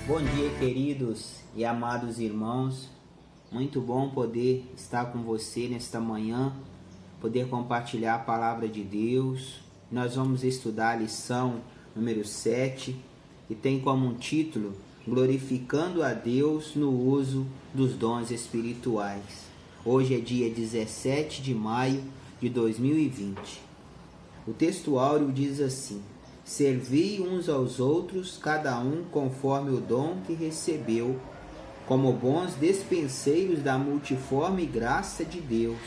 Bom dia, queridos e amados irmãos. Muito bom poder estar com você nesta manhã, poder compartilhar a palavra de Deus. Nós vamos estudar a lição número 7, que tem como título Glorificando a Deus no uso dos dons espirituais. Hoje é dia 17 de maio de 2020. O texto áureo diz assim: servi uns aos outros, cada um conforme o dom que recebeu, como bons despenseiros da multiforme graça de Deus.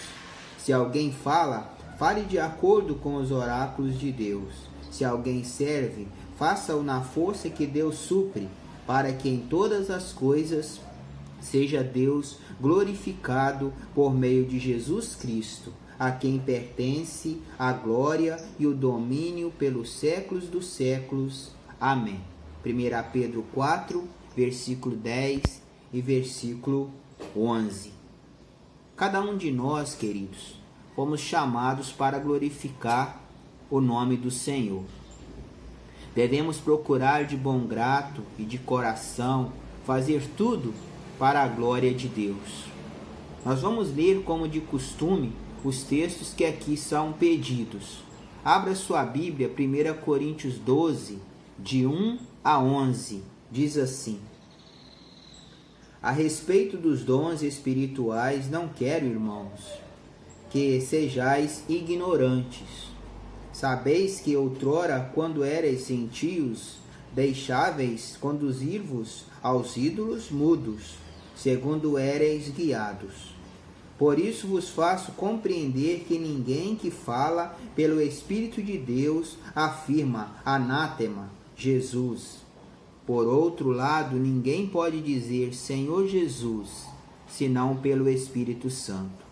Se alguém fala, fale de acordo com os oráculos de Deus. Se alguém serve, faça-o na força que Deus supre, para que em todas as coisas seja Deus glorificado por meio de Jesus Cristo, a quem pertence a glória e o domínio pelos séculos dos séculos. Amém. 1 Pedro 4, versículo 10 e versículo 11. Cada um de nós, queridos, fomos chamados para glorificar o nome do Senhor. Devemos procurar de bom grado e de coração fazer tudo para a glória de Deus. Nós vamos ler, como de costume, os textos que aqui são pedidos. Abra sua Bíblia, 1 Coríntios 12, de 1 a 11. Diz assim: a respeito dos dons espirituais, não quero, irmãos, que sejais ignorantes. Sabeis que outrora, quando erais gentios, deixáveis conduzir-vos aos ídolos mudos, segundo éreis guiados. Por isso vos faço compreender que ninguém que fala pelo Espírito de Deus afirma anátema, Jesus. Por outro lado, ninguém pode dizer Senhor Jesus, senão pelo Espírito Santo.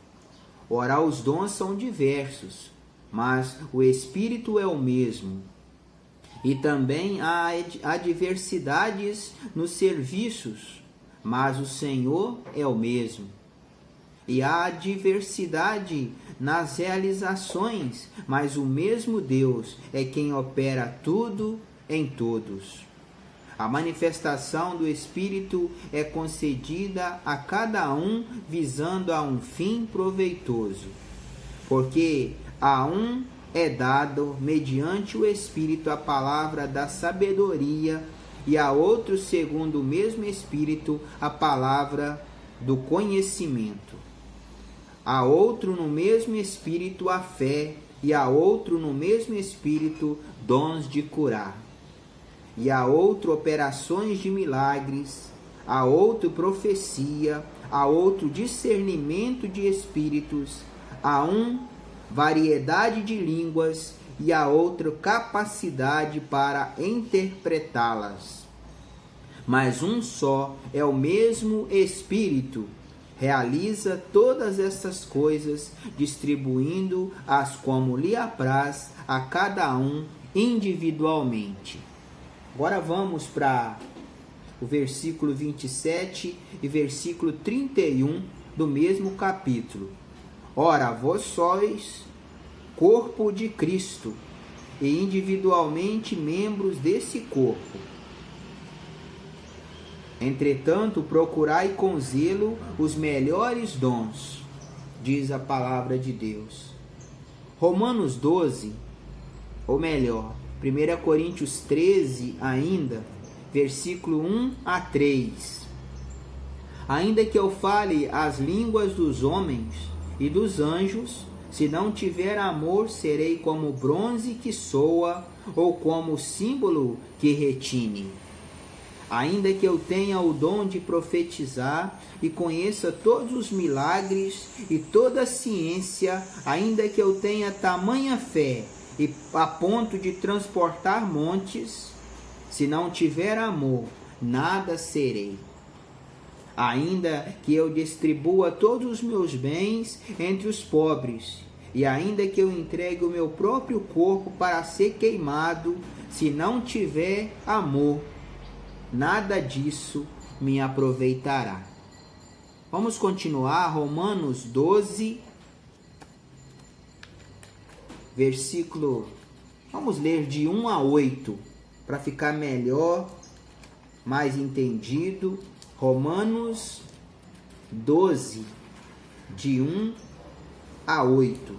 Ora, os dons são diversos, mas o Espírito é o mesmo. E também há diversidades nos serviços, mas o Senhor é o mesmo. E há diversidade nas realizações, mas o mesmo Deus é quem opera tudo em todos. A manifestação do Espírito é concedida a cada um visando a um fim proveitoso, porque a um é dado, mediante o Espírito, a palavra da sabedoria, e a outro, segundo o mesmo Espírito, a palavra do conhecimento. A outro no mesmo Espírito a fé, e a outro no mesmo Espírito dons de curar. E a outro operações de milagres, a outro profecia, a outro discernimento de espíritos, a um variedade de línguas, e a outro capacidade para interpretá-las. Mas um só é o mesmo Espírito, realiza todas essas coisas, distribuindo-as como lhe apraz a cada um individualmente. Agora vamos para o versículo 27 e versículo 31 do mesmo capítulo. Ora, vós sois corpo de Cristo e individualmente membros desse corpo. Entretanto, procurai com zelo os melhores dons, diz a palavra de Deus. Romanos 12, ou melhor, 1 Coríntios 13 ainda, versículo 1 a 3. Ainda que eu fale as línguas dos homens e dos anjos, se não tiver amor, serei como bronze que soa, ou como símbolo que retine. Ainda que eu tenha o dom de profetizar e conheça todos os milagres e toda a ciência, ainda que eu tenha tamanha fé e a ponto de transportar montes, se não tiver amor, nada serei. Ainda que eu distribua todos os meus bens entre os pobres, e ainda que eu entregue o meu próprio corpo para ser queimado, se não tiver amor, nada disso me aproveitará. Vamos continuar, Romanos 12, versículo, vamos ler de 1 a 8, para ficar melhor mais entendido, Romanos 12, de 1 a 8.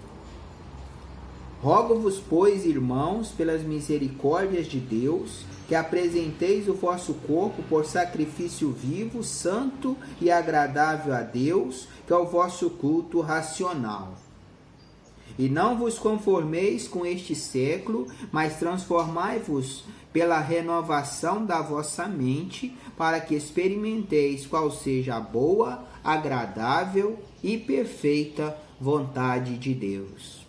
Rogo-vos, pois, irmãos, pelas misericórdias de Deus, que apresenteis o vosso corpo por sacrifício vivo, santo e agradável a Deus, que é o vosso culto racional. E não vos conformeis com este século, mas transformai-vos pela renovação da vossa mente, para que experimenteis qual seja a boa, agradável e perfeita vontade de Deus.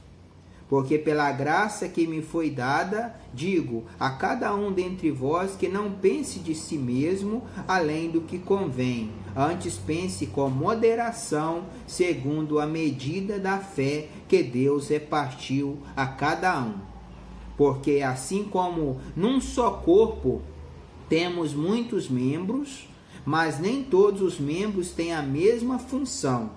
Porque pela graça que me foi dada, digo a cada um dentre vós que não pense de si mesmo além do que convém, antes pense com moderação, segundo a medida da fé que Deus repartiu a cada um. Porque assim como num só corpo temos muitos membros, mas nem todos os membros têm a mesma função,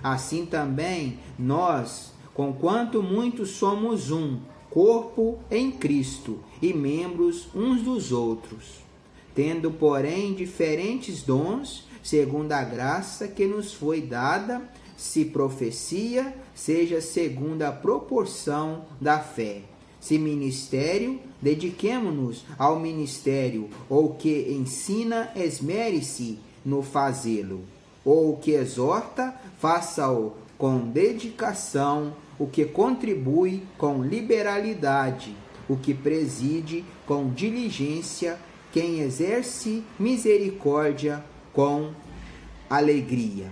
assim também nós, conquanto muitos somos um corpo em Cristo e membros uns dos outros, tendo, porém, diferentes dons, segundo a graça que nos foi dada, se profecia, seja segundo a proporção da fé. Se ministério, dediquemo-nos ao ministério, ou que ensina, esmere-se no fazê-lo, ou que exorta, faça-o com dedicação, o que contribui com liberalidade, o que preside com diligência, quem exerce misericórdia com alegria.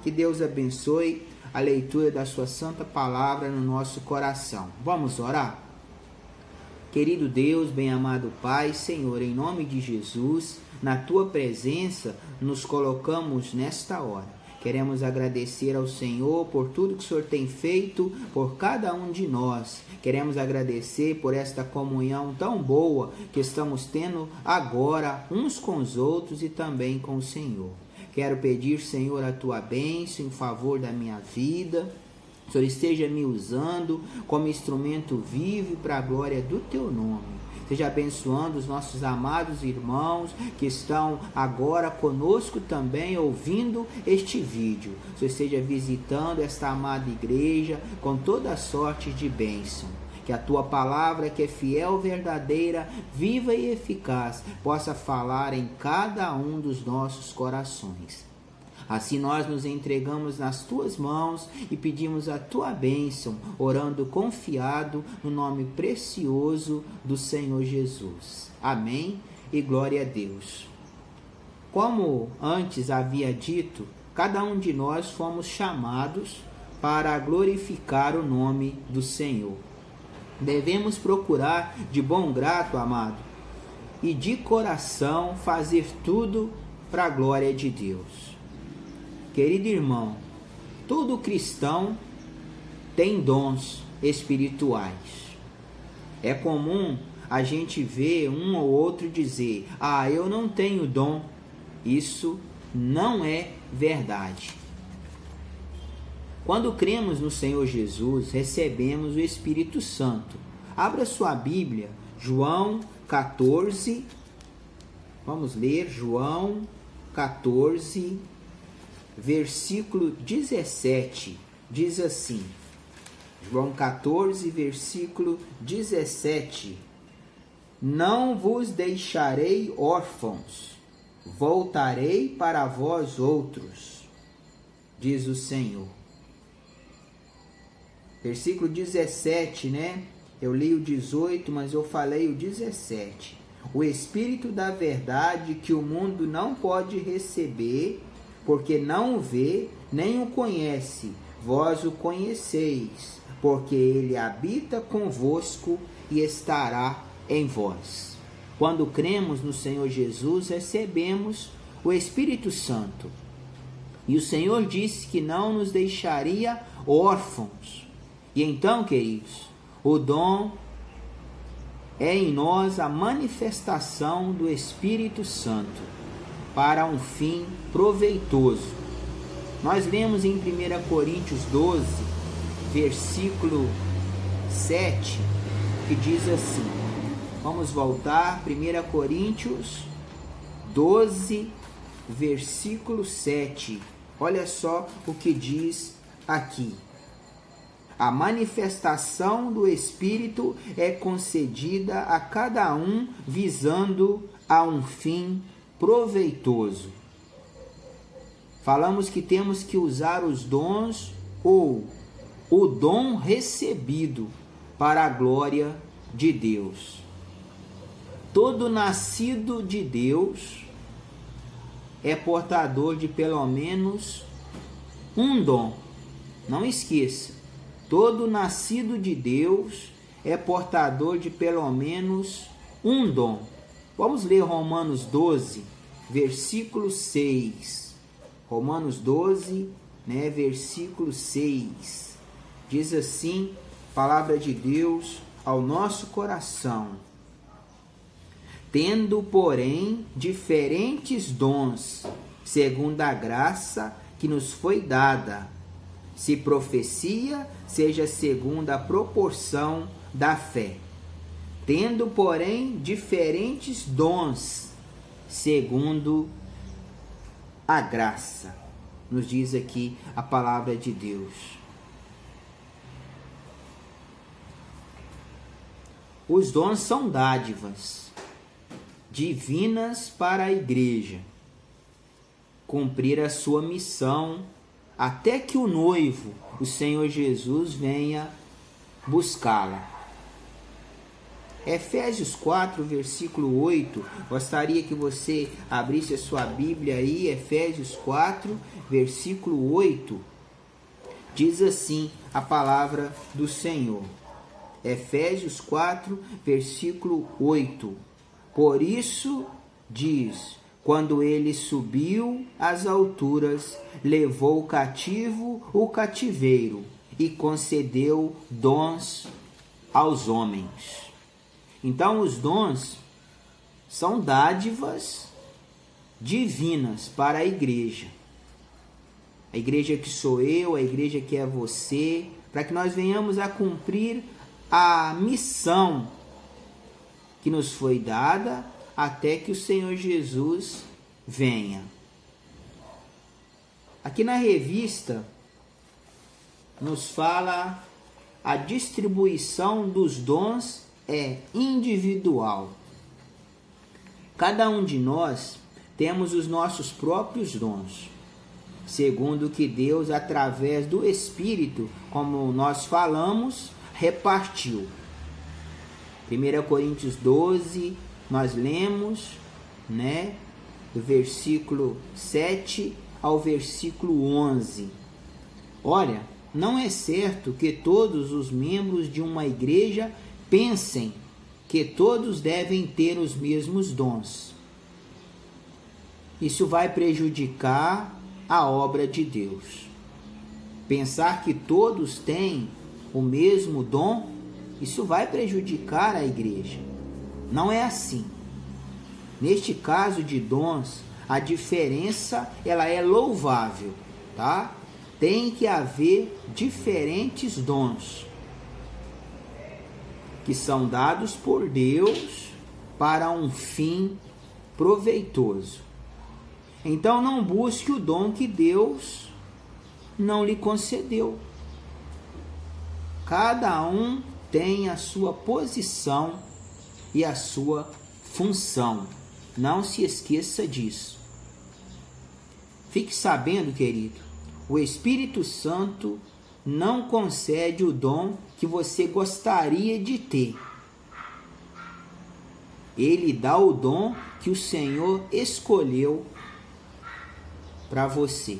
Que Deus abençoe a leitura da sua santa palavra no nosso coração. Vamos orar? Querido Deus, bem-amado Pai, Senhor, em nome de Jesus, na Tua presença nos colocamos nesta hora. Queremos agradecer ao Senhor por tudo que o Senhor tem feito por cada um de nós. Queremos agradecer por esta comunhão tão boa que estamos tendo agora uns com os outros e também com o Senhor. Quero pedir, Senhor, a Tua bênção em favor da minha vida. O Senhor esteja me usando como instrumento vivo para a glória do Teu nome. Seja abençoando os nossos amados irmãos que estão agora conosco também ouvindo este vídeo. O Senhor esteja visitando esta amada igreja com toda sorte de bênção. Que a Tua palavra, que é fiel, verdadeira, viva e eficaz, possa falar em cada um dos nossos corações. Assim nós nos entregamos nas Tuas mãos e pedimos a Tua bênção, orando confiado no nome precioso do Senhor Jesus. Amém e glória a Deus. Como antes havia dito, cada um de nós fomos chamados para glorificar o nome do Senhor. Devemos procurar de bom grado, amado, e de coração fazer tudo para a glória de Deus. Querido irmão, todo cristão tem dons espirituais. É comum a gente ver um ou outro dizer: eu não tenho dom. Isso não é verdade. Quando cremos no Senhor Jesus, recebemos o Espírito Santo. Abra sua Bíblia, João 14. Vamos ler João 14, versículo 17, diz assim, João 14, versículo 17, não vos deixarei órfãos, voltarei para vós outros, diz o Senhor. Versículo 17, né? Eu li o 18, mas eu falei o 17. O Espírito da verdade que o mundo não pode receber, porque não o vê, nem o conhece. Vós o conheceis, porque ele habita convosco e estará em vós. Quando cremos no Senhor Jesus, recebemos o Espírito Santo. E o Senhor disse que não nos deixaria órfãos. E então, queridos, o dom é em nós a manifestação do Espírito Santo para um fim proveitoso. Nós lemos em 1 Coríntios 12, versículo 7, que diz assim, vamos voltar, 1 Coríntios 12, versículo 7. Olha só o que diz aqui. A manifestação do Espírito é concedida a cada um visando a um fim proveitoso. Falamos que temos que usar os dons ou o dom recebido para a glória de Deus. Todo nascido de Deus é portador de pelo menos um dom. Não esqueça, todo nascido de Deus é portador de pelo menos um dom. Vamos ler Romanos 12, versículo 6. Romanos 12, versículo 6. Diz assim, palavra de Deus ao nosso coração. Tendo, porém, diferentes dons, segundo a graça que nos foi dada. Se profecia, seja segundo a proporção da fé. Tendo, porém, diferentes dons, segundo a graça. Nos diz aqui a palavra de Deus. Os dons são dádivas divinas para a igreja cumprir a sua missão até que o noivo, o Senhor Jesus, venha buscá-la. Efésios 4, versículo 8, gostaria que você abrisse a sua Bíblia aí, Efésios 4, versículo 8, diz assim a palavra do Senhor. Efésios 4, versículo 8. Por isso diz, quando ele subiu às alturas, levou cativo o cativeiro e concedeu dons aos homens. Então, os dons são dádivas divinas para a igreja. A igreja que sou eu, a igreja que é você, para que nós venhamos a cumprir a missão que nos foi dada até que o Senhor Jesus venha. Aqui na revista nos fala a distribuição dos dons é individual. Cada um de nós temos os nossos próprios dons, segundo o que Deus, através do Espírito, como nós falamos, repartiu. 1 Coríntios 12, nós lemos, do versículo 7 ao versículo 11. Olha, não é certo que todos os membros de uma igreja pensem que todos devem ter os mesmos dons. Isso vai prejudicar a obra de Deus. Pensar que todos têm o mesmo dom, isso vai prejudicar a igreja. Não é assim. Neste caso de dons, a diferença ela é louvável, tá? Tem que haver diferentes dons que são dados por Deus para um fim proveitoso. Então não busque o dom que Deus não lhe concedeu. Cada um tem a sua posição e a sua função. Não se esqueça disso. Fique sabendo, querido, o Espírito Santo não concede o dom que você gostaria de ter. Ele dá o dom que o Senhor escolheu para você,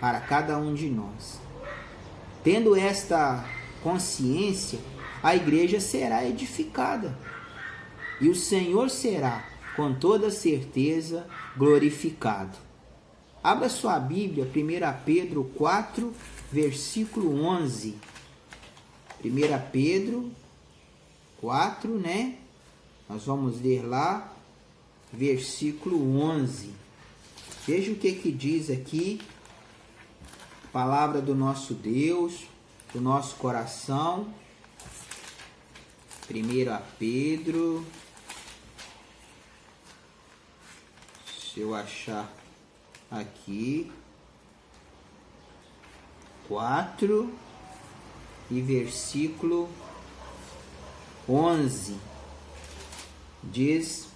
para cada um de nós. Tendo esta consciência, a igreja será edificada e o Senhor será, com toda certeza, glorificado. Abra sua Bíblia, 1 Pedro 4, versículo 11. 1 Pedro 4, Nós vamos ler lá, versículo 11. Veja o que diz aqui, palavra do nosso Deus, do nosso coração. 1 Pedro Se eu achar aqui, 4 e versículo 11, diz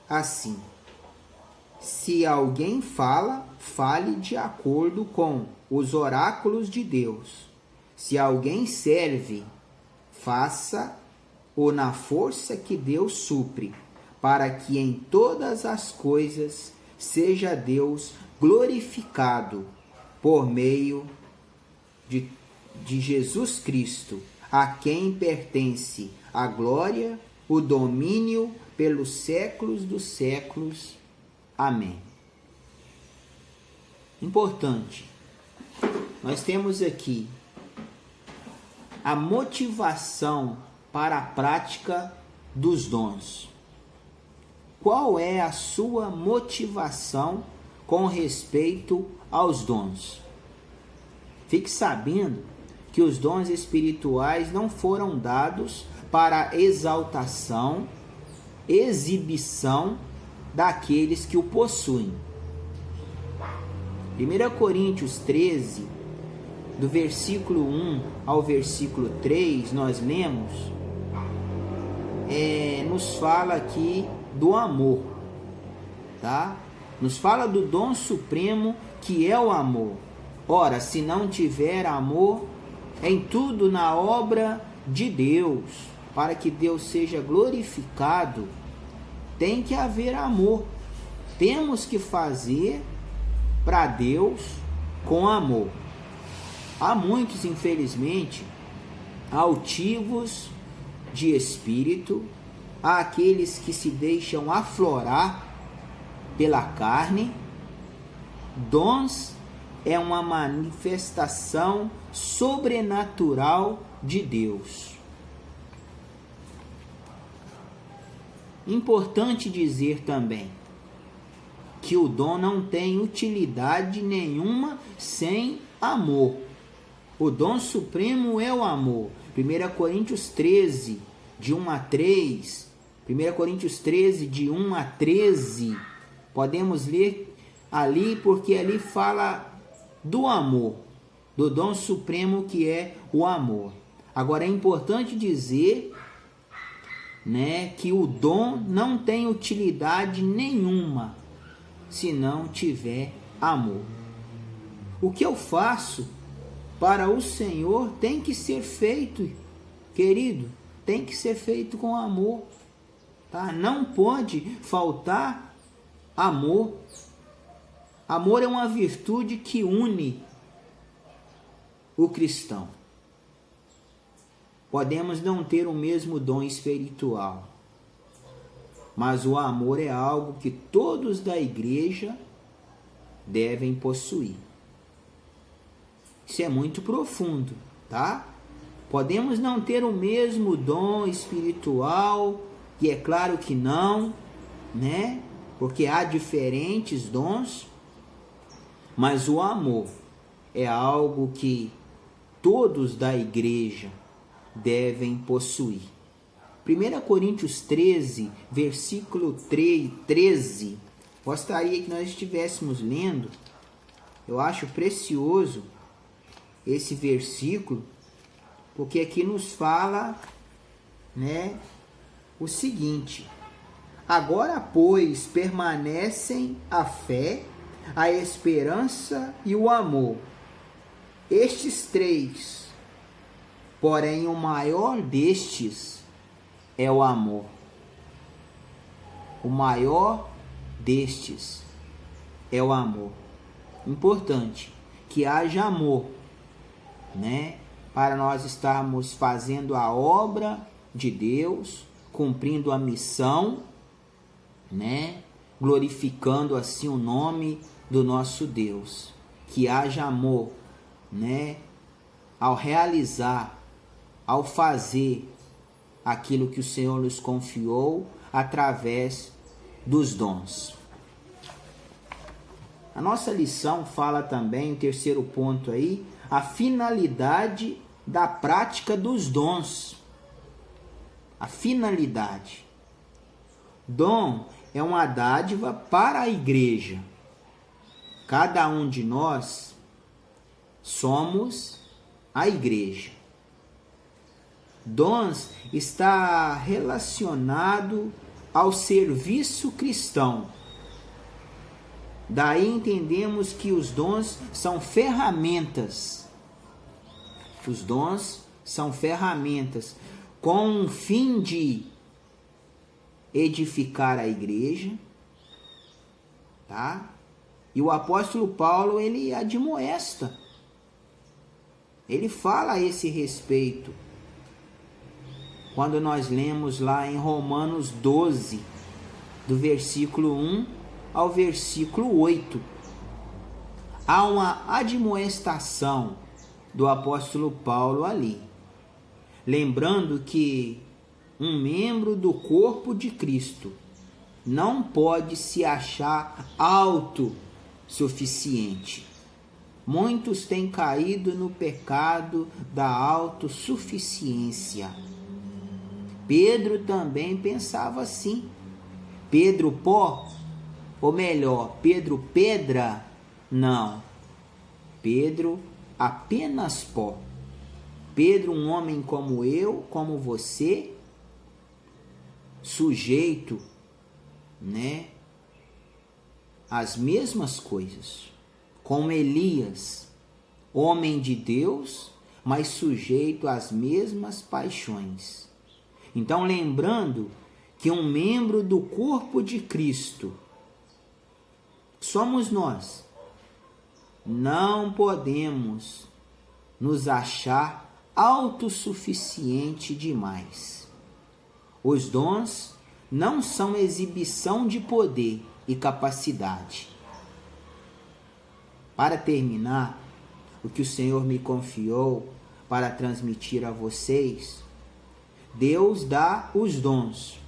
assim: se alguém fala, fale de acordo com os oráculos de Deus. Se alguém serve, faça-o na força que Deus supre, para que em todas as coisas seja Deus glorificado por meio de Jesus Cristo, a quem pertence a glória, o domínio pelos séculos dos séculos. Amém. Importante, nós temos aqui a motivação para a prática dos dons. Qual é a sua motivação com respeito aos dons? Fique sabendo que os dons espirituais não foram dados para exaltação, exibição daqueles que o possuem. 1 Coríntios 13, do versículo 1 ao versículo 3, nós lemos, nos fala aqui do amor, tá? Nos fala do dom supremo que é o amor. Ora, se não tiver amor, em tudo na obra de Deus, para que Deus seja glorificado, tem que haver amor. Temos que fazer para Deus com amor. Há muitos, infelizmente, altivos de espírito, há aqueles que se deixam aflorar pela carne. Dons é uma manifestação sobrenatural de Deus. Importante dizer também que o dom não tem utilidade nenhuma sem amor. O dom supremo é o amor. 1 Coríntios 13, de 1 a 3. 1 Coríntios 13, de 1 a 13. Podemos ler ali, porque ali fala do amor, do dom supremo que é o amor. Agora é importante dizer, que o dom não tem utilidade nenhuma se não tiver amor. O que eu faço para o Senhor tem que ser feito, querido, tem que ser feito com amor, tá? Não pode faltar amor. Amor é uma virtude que une o cristão. Podemos não ter o mesmo dom espiritual, mas o amor é algo que todos da igreja devem possuir. Isso é muito profundo, tá? Podemos não ter o mesmo dom espiritual, e é claro que não, porque há diferentes dons, mas o amor é algo que todos da igreja devem possuir. 1 Coríntios 13, versículo 13, gostaria que nós estivéssemos lendo. Eu acho precioso esse versículo, porque aqui nos fala, o seguinte: agora, pois, permanecem a fé, a esperança e o amor. Estes três, porém o maior destes é o amor. O maior destes é o amor. Importante que haja amor, para nós estarmos fazendo a obra de Deus, cumprindo a missão, glorificando assim o nome do nosso Deus. Que haja amor, ao realizar, ao fazer aquilo que o Senhor nos confiou através dos dons. A nossa lição fala também, o terceiro ponto aí, a finalidade da prática dos dons. A finalidade. Dom é uma dádiva para a igreja. Cada um de nós somos a igreja. Dons está relacionado ao serviço cristão. Daí entendemos que os dons são ferramentas. Os dons são ferramentas com o fim de edificar a igreja, tá? E o apóstolo Paulo, ele admoesta. Ele fala a esse respeito. Quando nós lemos lá em Romanos 12, do versículo 1 ao versículo 8, há uma admoestação do apóstolo Paulo ali, lembrando que um membro do corpo de Cristo não pode se achar autossuficiente. Muitos têm caído no pecado da autossuficiência. Pedro também pensava assim. Pedro pó, ou melhor, Pedro pedra, não. Pedro apenas pó. Pedro, um homem como eu, como você, sujeito, né, às mesmas coisas, como Elias, homem de Deus, mas sujeito às mesmas paixões. Então, lembrando que um membro do corpo de Cristo somos nós, não podemos nos achar autossuficiente demais. Os dons não são exibição de poder e capacidade. Para terminar, o que o Senhor me confiou para transmitir a vocês, Deus dá os dons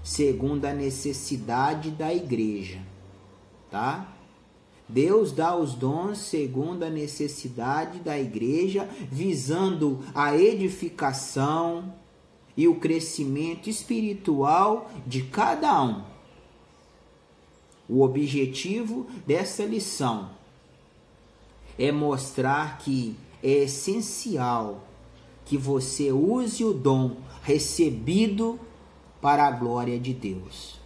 segundo a necessidade da igreja, tá? Deus dá os dons segundo a necessidade da igreja, visando a edificação e o crescimento espiritual de cada um. O objetivo dessa lição é mostrar que é essencial que você use o dom recebido para a glória de Deus.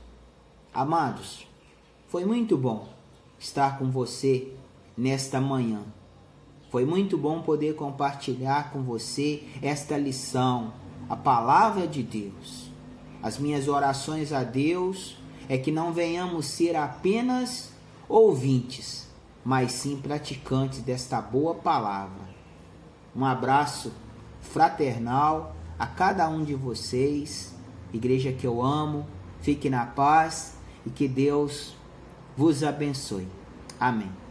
Amados, foi muito bom estar com você nesta manhã. Foi muito bom poder compartilhar com você esta lição, a palavra de Deus. As minhas orações a Deus é que não venhamos ser apenas ouvintes, mas sim praticantes desta boa palavra. Um abraço fraternal a cada um de vocês, igreja que eu amo. Fique na paz e que Deus vos abençoe. Amém.